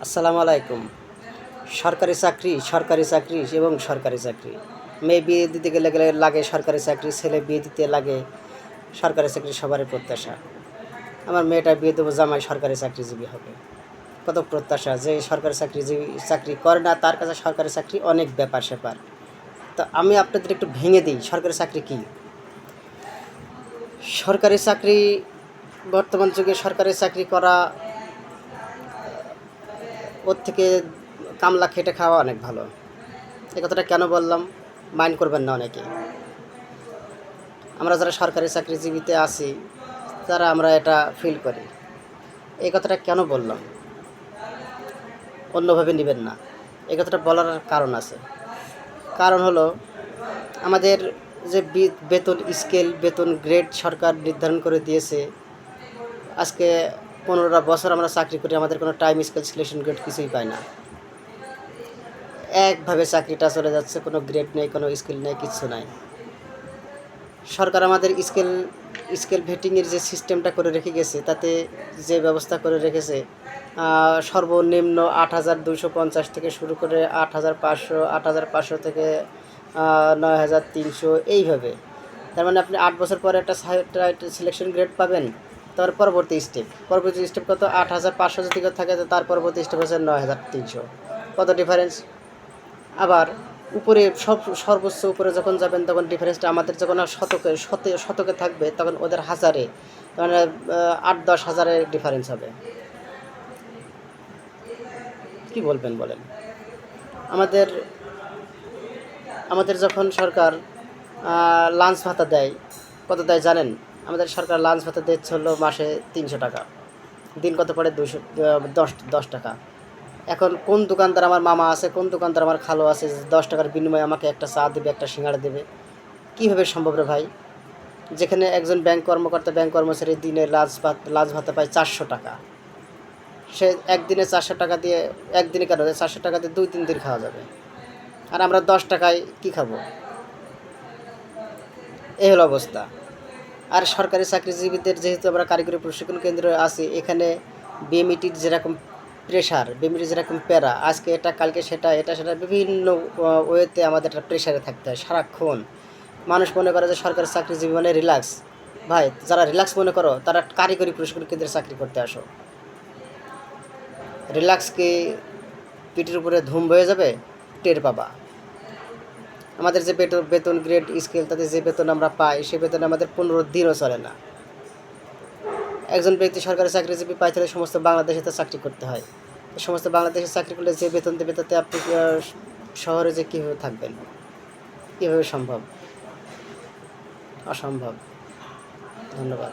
আসসালামু আলাইকুম। সরকারি চাকরি এবং সরকারি চাকরি। মেয়ে বিয়ে দিতে গেলে লাগে সরকারি চাকরি, ছেলে বিয়ে দিতে লাগে সরকারি চাকরি, সবারই প্রত্যাশা। আমার মেয়েটা বিয়ে দেবো, জামাই সরকারি চাকরিজীবী হবে। কত প্রত্যাশা যে সরকারি চাকরি করে না, তার কাছে সরকারি চাকরি অনেক ব্যাপার স্যাপার। তো আমি আপনাদের একটু ভেঙে দিই সরকারি চাকরি কী। সরকারি চাকরি, বর্তমান যুগে সরকারি চাকরি করা ওর থেকে কামলা খেটে খাওয়া অনেক ভালো। এই কথাটা কেন বললাম মাইন্ড করবেন না অনেকে। আমরা যারা সরকারি চাকরিজীবীতে আছি তারা আমরা এটা ফিল করি। এই কথাটা কেন বললাম অন্যভাবে নেবেন না। এই কথাটা বলার কারণ আছে। কারণ হলো আমাদের যে বেতন স্কেল, বেতন গ্রেড সরকার নির্ধারণ করে দিয়েছে। আজকে 15টা বছর আমরা চাকরি করি, আমাদের কোনো টাইম স্কেল, সিলেকশন গ্রেড কিছুই পাই না। একভাবে চাকরিটা চলে যাচ্ছে, কোনো গ্রেড নেই, কোনো স্কিল নেই, কিচ্ছু নাই। সরকার আমাদের স্কেল ভেটিংয়ের যে সিস্টেমটা করে রেখে গেছে, তাতে যে ব্যবস্থা করে রেখেছে, সর্বনিম্ন 8,250 থেকে শুরু করে 8,500, 8,500 থেকে 9,300 এইভাবে। তার মানে আপনি 8 বছর পরে একটা সিলেকশন গ্রেড পাবেন। তার পরবর্তী স্টেপ কত? 8,500 যদি থাকে, তার পরবর্তী স্টেপ হচ্ছে 9,300। কত ডিফারেন্স? আবার উপরে সর্বোচ্চ উপরে যখন যাবেন তখন ডিফারেন্সটা আমাদের যখন শতকে থাকবে, তখন ওদের হাজারে, মানে 8-10 হাজারের ডিফারেন্স হবে। কি বলবেন বলেন? আমাদের যখন সরকার লাঞ্চ ভাতা দেয়, কত দেয় জানেন? আমাদের সরকার লাঞ্চ ভাতা দিচ্ছে হলো মাসে 300 টাকা। দিন কত পড়ে? 10 টাকা। এখন কোন দোকানদার, আমার মামা আছে, কোন দোকানদার আমার খালো আছে, 10 টাকার বিনিময়ে আমাকে একটা চা দেবে, একটা সিঙ্গাড়া দেবে? কীভাবে সম্ভব রে ভাই? যেখানে একজন ব্যাংক কর্মচারী দিনে লাঞ্চ ভাতা পায় 400 টাকা। সে একদিনে 400 টাকা দিয়ে, একদিনে কেন, 400 টাকা দিয়ে 2-3 দিন খাওয়া যাবে। আর আমরা 10 টাকায় কী খাবো? এই হলো অবস্থা। আর সরকারি চাকরিজীবীদের যেহেতু আমরা কারিগরি প্রশিক্ষণ কেন্দ্রে আছি, এখানে বিএমইটির যেরকম প্রেশার, বিএমইটির যেরকম প্যারা, আজকে এটা, কালকে সেটা, এটা সেটা, বিভিন্ন ওয়েতে আমাদের একটা প্রেশারে থাকতে হয় সারাক্ষণ। মানুষ মনে করে যে সরকারি চাকরিজীবী মানে রিল্যাক্স। ভাই, যারা রিল্যাক্স মনে করো তারা কারিগরি প্রশিক্ষণ কেন্দ্রে চাকরি করতে আসো। রিল্যাক্সকে পিঠের উপরে ধুম বয়ে যাবে, টের পাবা। আমাদের যে বেতন গ্রেড স্কেল, তাতে যে বেতন আমরা পাই, সে বেতন আমাদের 15 দিনও চলে না। একজন ব্যক্তি সরকারি চাকরিজীবী পাই তাহলে সমস্ত বাংলাদেশে তো চাকরি করতে হয়। সমস্ত বাংলাদেশে চাকরি করলে যে বেতন দেবে, তাতে আপনি শহরে যে কীভাবে থাকবেন? কীভাবে সম্ভব? অসম্ভব। ধন্যবাদ।